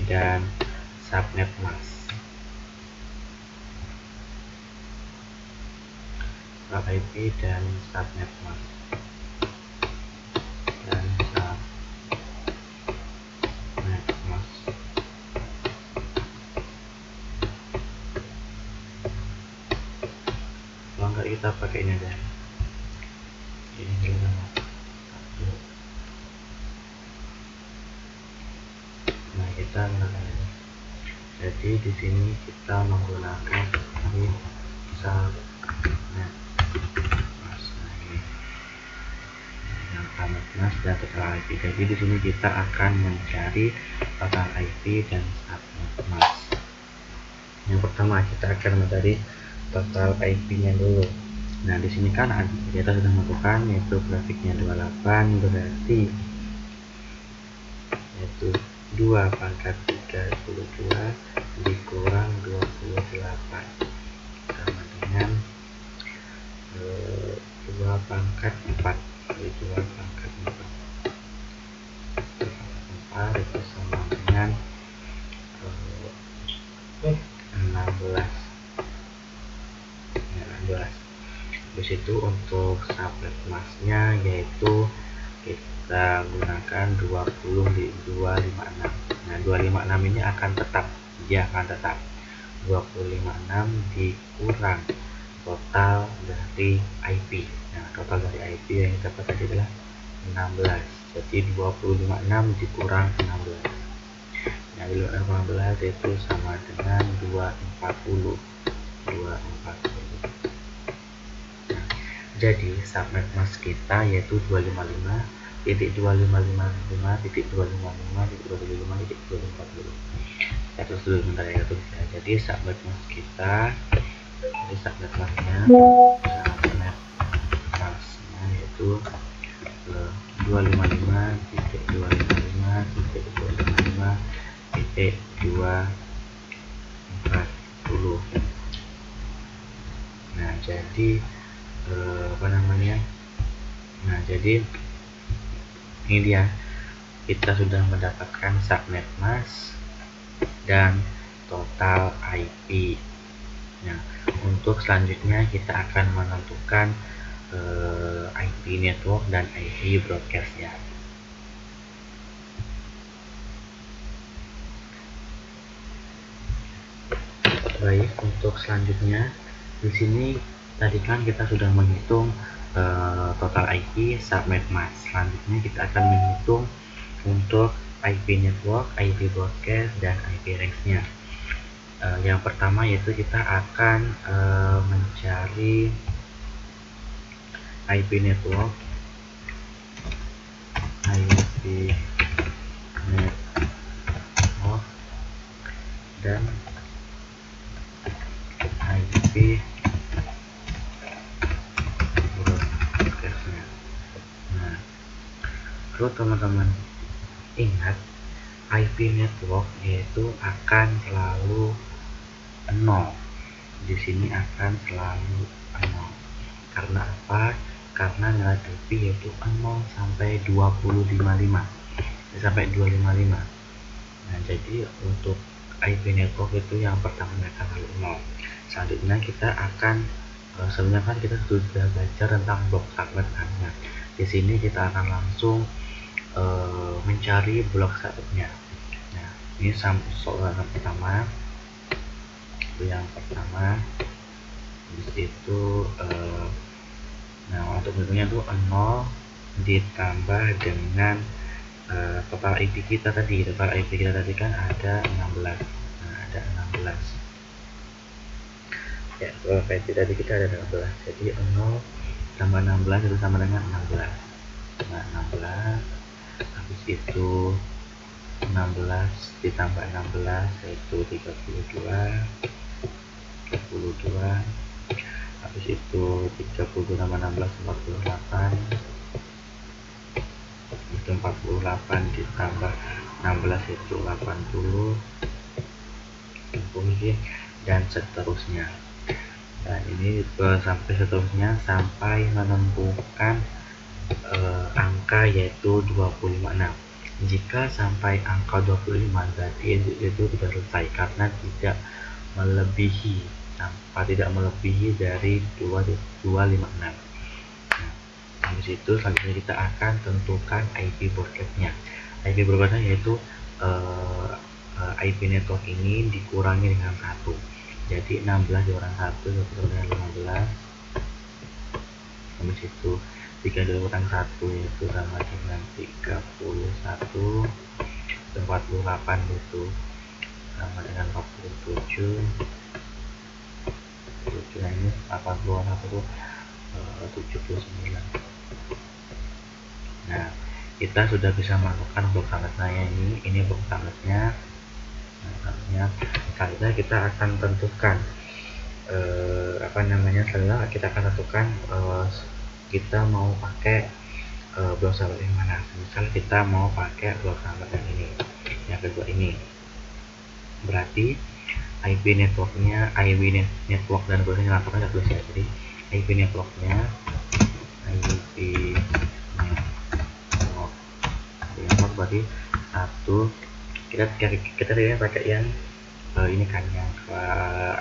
dan subnet mask. IP dan subnet mask kalau enggak kita pakai ini aja, ini dulu. Nah, kita menggunakan ini. Jadi di sini kita menggunakan ini subnet mask. Nah, ini yang subnet mask dan total IP. Jadi di sini kita akan mencari total IP dan subnet mask. Yang pertama kita akan mencari total IP-nya dulu. Nah, di sini kan kita sudah menentukan yaitu grafiknya 28, berarti yaitu 2 pangkat 32 dikurang 28 sama dengan 2 pangkat 4 kali 2 pangkat 4 itu sama dengan 16 ya, 16. Habis itu untuk subnet masknya yaitu kita gunakan 20 di 256. Nah 256 ini akan tetap, dia akan tetap 256 dikurang total dari IP. Nah total dari IP yang kita dapat tadi adalah 16, jadi 256 dikurang 16. Nah 216 itu sama dengan 240. Jadi subnet mask kita yaitu 255.255.255.255.240. Saya tulis dulu bentar ya, tulis ya. Jadi subnet mask kita, ini subnet masknya yaitu 255.255.255.240. Nah jadi jadi ini dia, kita sudah mendapatkan subnet mask dan total IP. Nah untuk selanjutnya kita akan menentukan IP network dan IP broadcast ya. Baik, untuk selanjutnya di sini tadi kan kita sudah menghitung total IP, subnet mask. Selanjutnya kita akan menghitung untuk IP network, IP broadcast, dan IP range-nya. Yang pertama yaitu kita akan mencari IP network, dan IP broadcast-nya. Nah, perlu teman-teman ingat, IP network yaitu akan selalu 0. Di sini akan selalu 0. Karena apa? Karena nilai IP yaitu 0 sampai 255 sampai 255. Nah jadi untuk IP network itu yang pertama akan selalu 0. Selanjutnya kita akan sebenarnya kan kita sudah belajar tentang blok subnet. Nah di sini kita akan langsung mencari blok subnetnya. Nah ini soal pertama, yang pertama itu nah untuk bentuknya itu 0 ditambah dengan total IP kita tadi. Total IP kita tadi kan ada 16. Nah ada 16 ya, total IP tadi kita ada 16, jadi 0 tambah 16 itu sama dengan 16. Nah 16 habis itu 16 ditambah 16 yaitu 32. Habis itu 30 tambah 16 48. Itu 48 ditambah 16 itu 80 dan seterusnya. Nah ini sampai seterusnya sampai menemukan angka yaitu 25. Nah jika sampai angka 25 berarti itu sudah selesai karena tidak melebihi dari 256. Nah, habis itu selanjutnya kita akan tentukan IP broadcast-nya. IP broadcast-nya yaitu IP network ini dikurangi dengan 1. Jadi 16 dikurang 1 sama dengan 15. Habis itu 3 dikurang 1 itu sama dengan 31. 48 itu sama dengan 47. Nah ini 81 itu 79. Nah kita sudah bisa melakukan blok subnetnya. Ini blok subnetnya. Selanjutnya kita akan tentukan selanjutnya kita akan tentukan kita mau pakai blok subnet yang mana. Misal kita mau pakai blok subnet yang ini. yang kedua ini. Berarti IP networknya, network dan borosnya lengkapnya kita tulis ya. Jadi IP networknya, IP network berarti satu, kita tadi pakai yang ini kan yang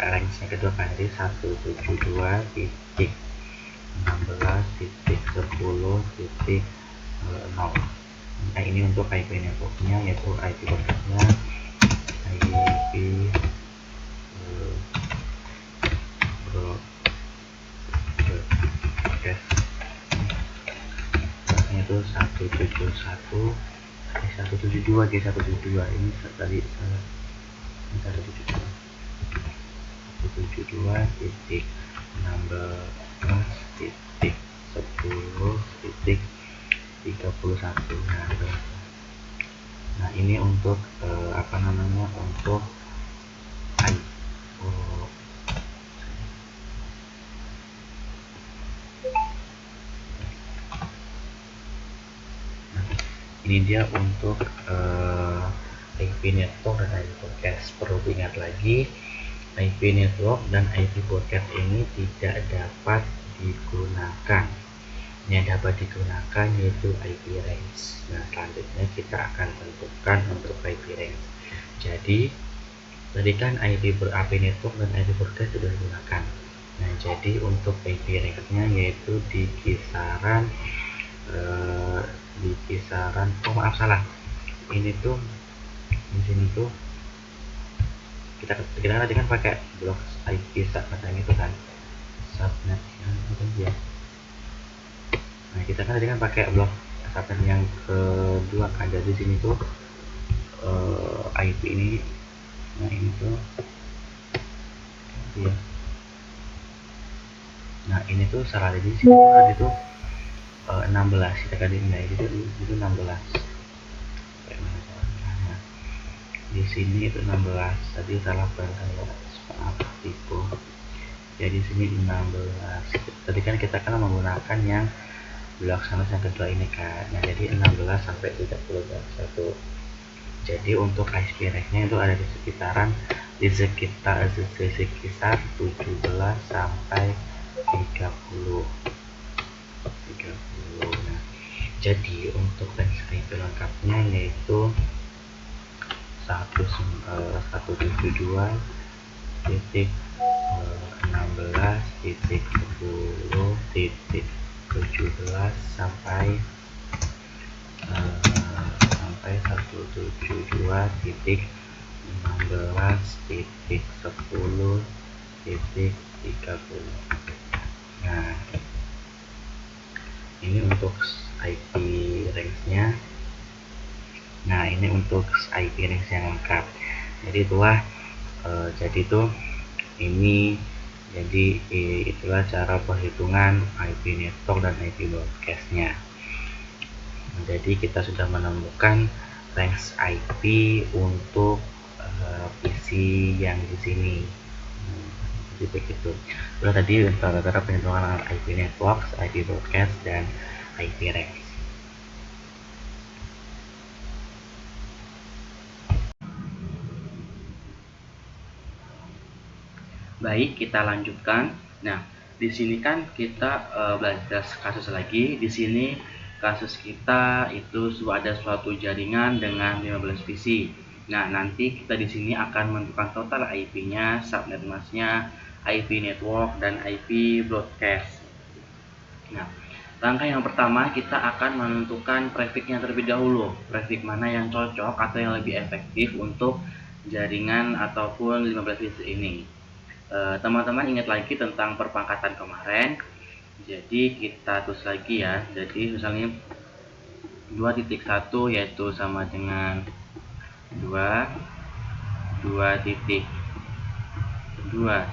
range yang kedua kan, jadi 172.16.10.0. Nah ini untuk IP networknya, yaitu IP broadcastnya, IP broadcast itu 172 G172. Ini tadi 172.16.10.31. Nah ini untuk apa namanya, untuk ini dia untuk IP network dan IP broadcast. Perlu diingat lagi, IP network dan IP broadcast ini tidak dapat digunakan. Yang dapat digunakan yaitu IP range. Nah selanjutnya kita akan tentukan untuk IP range. Jadi tadi kan IP network dan IP broadcast sudah digunakan. Nah jadi untuk IP range nya yaitu di kisaran oh maaf salah, ini tuh di sini tuh kita tadi kan pakai blok IP subnet yang itu kan, subnet yang itu dia. Nah kita kan tadi kan pakai blok subnet yang kedua kan, jadi sini tuh IP ini, nah ini tuh dia. Nah ini tuh salah, jadi sini tuh tadi tuh 16 kita kan ini, itu 16. Di sini itu 16, tadi salah maaf tipu. Jadi sini 16. Tadi kan kita kan menggunakan yang blok sama yang kedua ini kan. Nah jadi 16 sampai 31. Jadi untuk IP range-nya itu ada di sekitar 17 sampai 30. Nah, jadi untuk range IP lengkapnya yaitu 172.16.10.17 sampai 172.16.10.30. Nah ini untuk IP range-nya. Nah ini untuk IP range yang lengkap. Jadi itulah jadi tuh ini, jadi itulah cara perhitungan IP network dan IP broadcast-nya. Jadi kita sudah menemukan range IP untuk PC yang di sini. Jadi begitu. Udah tadi cara perhitungan IP network, IP broadcast, dan IP range. Baik, kita lanjutkan. Nah, di sini kan kita belajar kasus lagi. Di sini kasus kita itu ada suatu jaringan dengan 15 PC. Nah, nanti kita di sini akan menentukan total IP-nya, subnet mask-nya, IP network, dan IP broadcast. Nah, langkah yang pertama kita akan menentukan prefix-nya terlebih dahulu. Prefix mana yang cocok atau yang lebih efektif untuk jaringan ataupun 15 PC ini. Teman-teman ingat lagi tentang perpangkatan kemarin, jadi kita tulis lagi ya. Jadi misalnya 2.1 yaitu sama dengan 2, 2.2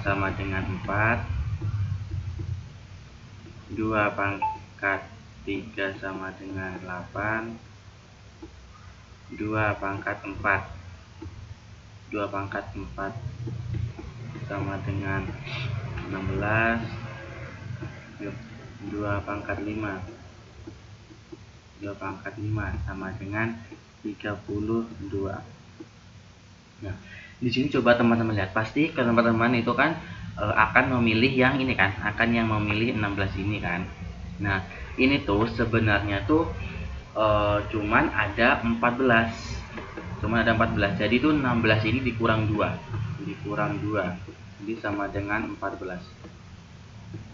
sama dengan 4, 2 pangkat 3 sama dengan 8, 2 pangkat 4, 2 pangkat 4 sama dengan 16, 2 pangkat 5, 2 pangkat 5 sama dengan 32. Nah, di sini coba teman-teman lihat, pasti teman-teman itu kan akan memilih yang ini kan, akan yang memilih 16 ini kan. Nah, ini tuh sebenarnya tuh cuman ada 14. Cuman ada 14. Jadi tuh 16 ini dikurang 2. Dikurang 2. Jadi sama dengan 14.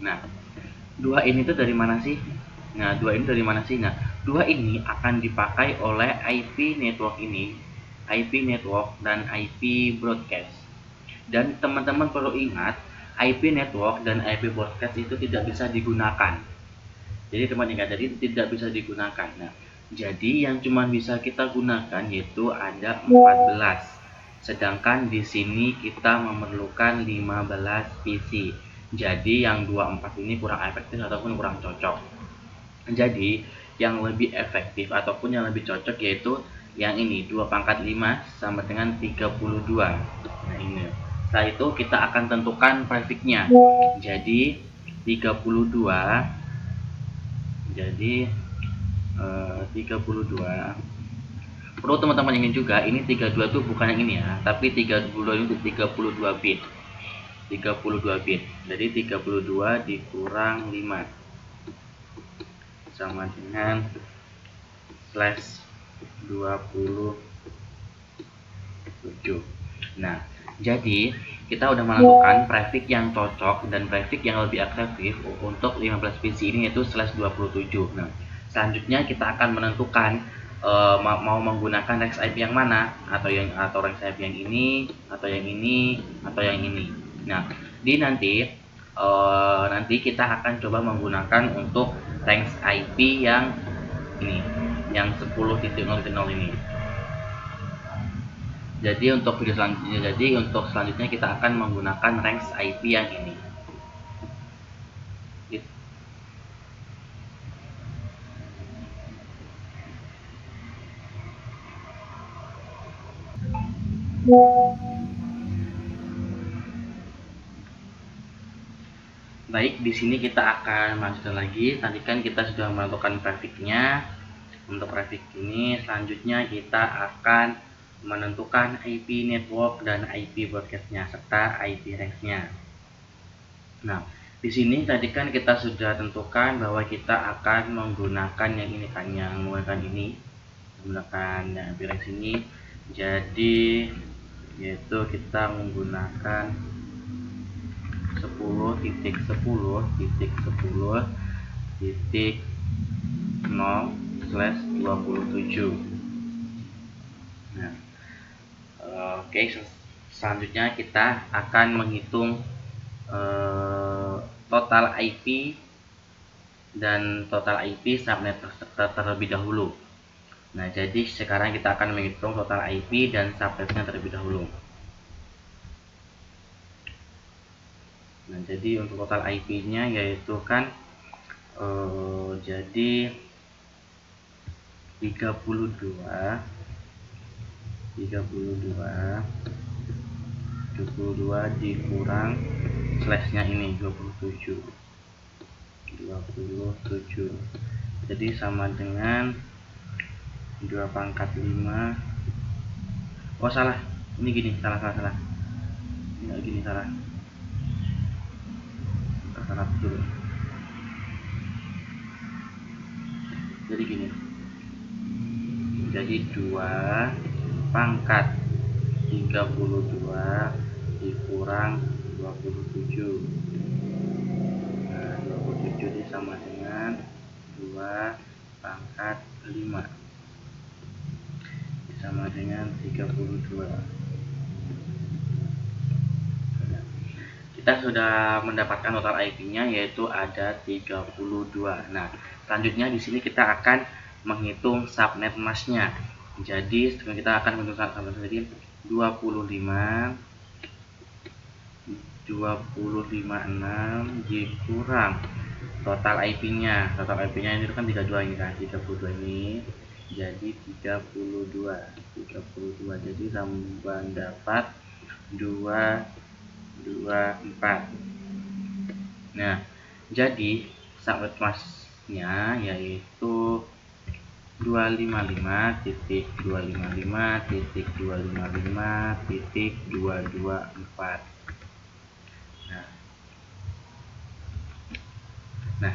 Nah, 2 ini tuh dari mana sih? Nah, 2 ini dari mana sih? Nah, 2 ini akan dipakai oleh IP network ini, IP network dan IP broadcast. Dan teman-teman perlu ingat, IP network dan IP broadcast itu tidak bisa digunakan. Jadi teman ingat, jadi tidak bisa digunakan. Nah, jadi yang cuma bisa kita gunakan yaitu ada 14. Sedangkan di sini kita memerlukan 15 PC. Jadi yang 24 ini kurang efektif ataupun kurang cocok. Jadi yang lebih efektif ataupun yang lebih cocok yaitu yang ini, 2 pangkat 5 sama dengan 32. Nah, ini. Setelah itu kita akan tentukan prefiknya. Jadi 32, jadi 32. Perlu teman-teman ini juga, ini 32 itu bukan yang ini ya, tapi 32 itu 32 bit. 32 bit. Jadi 32 dikurang 5 sama dengan slash 27. Nah, jadi kita udah menentukan prefix yang cocok dan prefix yang lebih efektif untuk 15 PC ini, yaitu slash 27. Nah, selanjutnya kita akan menentukan mau menggunakan Rex IP yang mana, atau Rex IP yang ini, atau yang ini, atau yang ini. Nah, nanti kita akan coba menggunakan untuk Rex IP yang ini, yang 10.0.0 ini. Jadi untuk selanjutnya kita akan menggunakan range IP yang ini. Baik, di sini kita akan masukkan lagi. Tadi kan kita sudah menentukan prefixnya. Untuk prefix ini, selanjutnya kita akan menentukan IP network dan IP broadcastnya serta IP range-nya. Nah, di sini tadi kan kita sudah tentukan bahwa kita akan menggunakan yang ini kan, menggunakan IP range ini. Jadi yaitu kita menggunakan 10.10.0/27. Nah, oke, selanjutnya kita akan menghitung total IP dan total IP subnet terlebih dahulu. Nah, jadi sekarang kita akan menghitung total IP dan subnetnya terlebih dahulu. Nah, jadi untuk total IP-nya yaitu kan jadi 32 dikurang slashnya ini 27. Jadi sama dengan 2 pangkat 5. Oh, salah, ini gini, salah nggak gini, salah dulu. Jadi gini, jadi 2 pangkat 32 dikurang 27. Nah, 27 ini sama dengan 2 pangkat 5 sama dengan 32. Kita sudah mendapatkan total IP-nya yaitu ada 32. Nah, selanjutnya di sini kita akan menghitung subnet mask-nya. Jadi kita akan menghitung subnet jadi 25.6 dikurang total IP-nya. Total IP-nya ini kan 32 ini kan, 32 ini. Jadi 32. Jadi tambah dapat 224. Nah, jadi subnet mask-nya yaitu 255.255.224. Nah,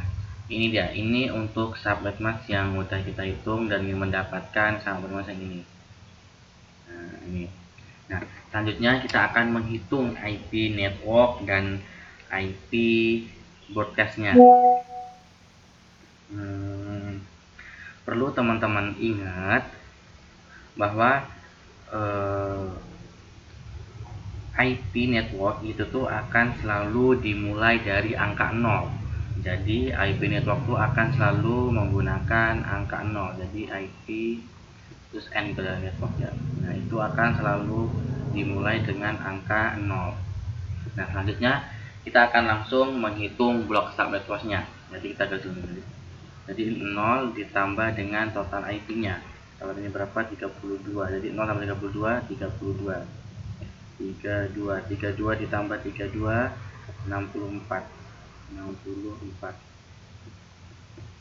ini dia. Ini untuk subnet mask yang mudah kita hitung dan ingin mendapatkan subnet mask yang ini. Nah, ini. Nah, selanjutnya kita akan menghitung IP network dan IP broadcastnya. Perlu teman-teman ingat bahwa IP network itu tuh akan selalu dimulai dari angka 0. Jadi IP network tuh akan selalu menggunakan angka 0. Jadi IP terus N itu adalah network ya. Nah, itu akan selalu dimulai dengan angka 0. Nah, selanjutnya kita akan langsung menghitung blok subnetworknya. Jadi kita garis dulu. Jadi 0 ditambah dengan total IP-nya. Kalau ini berapa? 32. Jadi 0 tambah 32, 32. 32 ditambah 32, 64. 64.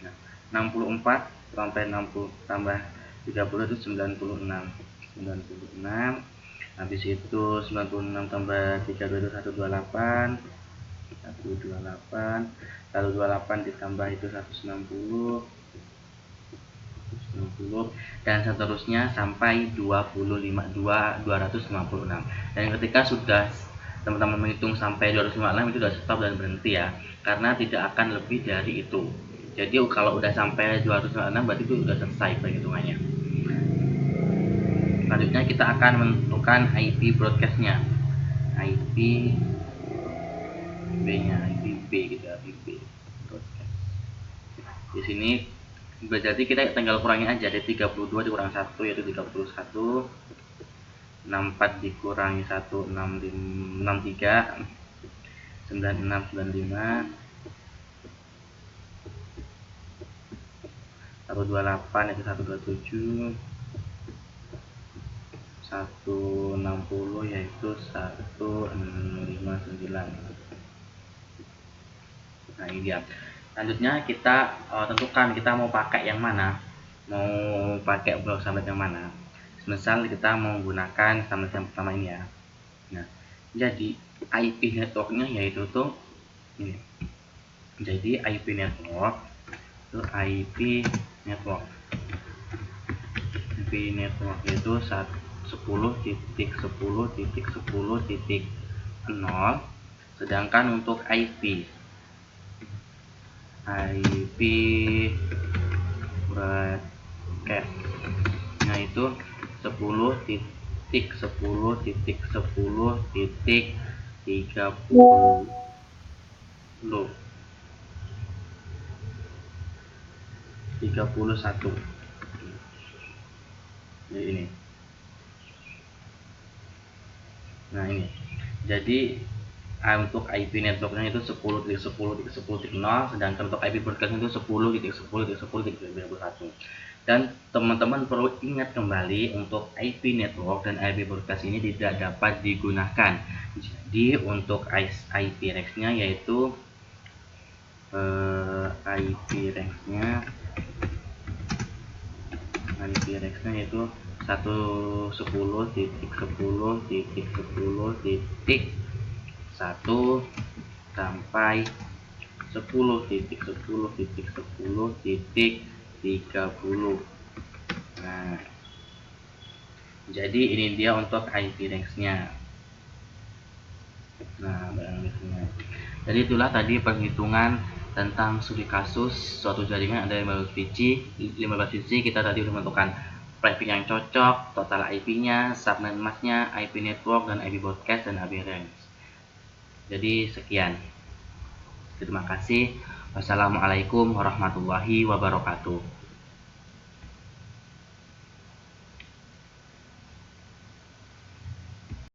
Nah, 64 sampai 60 tambah 30 itu 96. 96. Habis itu 96 tambah 32 itu 128. 128. Lalu 28 ditambah itu 160. 60 dan seterusnya sampai 256. Dan ketika sudah teman-teman menghitung sampai 256 itu sudah stop dan berhenti ya, karena tidak akan lebih dari itu. Jadi kalau udah sampai 256 berarti itu sudah selesai perhitungannya. Selanjutnya kita akan menentukan IP broadcastnya. IP B-nya, IP B gitu, IP B broadcast. Di sini berarti kita tinggal kurangi aja, dari 32 dikurang 1 yaitu 31, 64 dikurangi 1 63, 96 95, 128 yaitu 127, 160 yaitu 159. Nah, ini dia. Selanjutnya kita tentukan kita mau pakai yang mana, mau pakai blok subnet yang mana. Misal kita mau menggunakan subnet yang pertama ini ya. Nah, jadi IP networknya yaitu tuh ini. Jadi IP network itu IP network itu 10.10.10.0. Sedangkan untuk IP broadcastnya itu 10.10.10.30 ini. Nah, ini. Jadi untuk IP networknya itu 10.10.10.0, sedangkan untuk IP broadcastnya itu 10.10.10.31. Dan teman-teman perlu ingat kembali untuk IP network dan IP broadcast ini tidak dapat digunakan. Jadi untuk IP range-nya yaitu IP range-nya yaitu 110.10.10.1 sampai 10.10.10.30. Nah, jadi ini dia untuk IP range-nya. Nah, jadi itulah tadi perhitungan tentang studi kasus suatu jaringan ada 15 biji. Kita tadi sudah menentukan prefix yang cocok, total IP-nya, subnet mask-nya, IP network dan IP broadcast dan IP range. Jadi sekian. Terima kasih. Wassalamualaikum warahmatullahi wabarakatuh.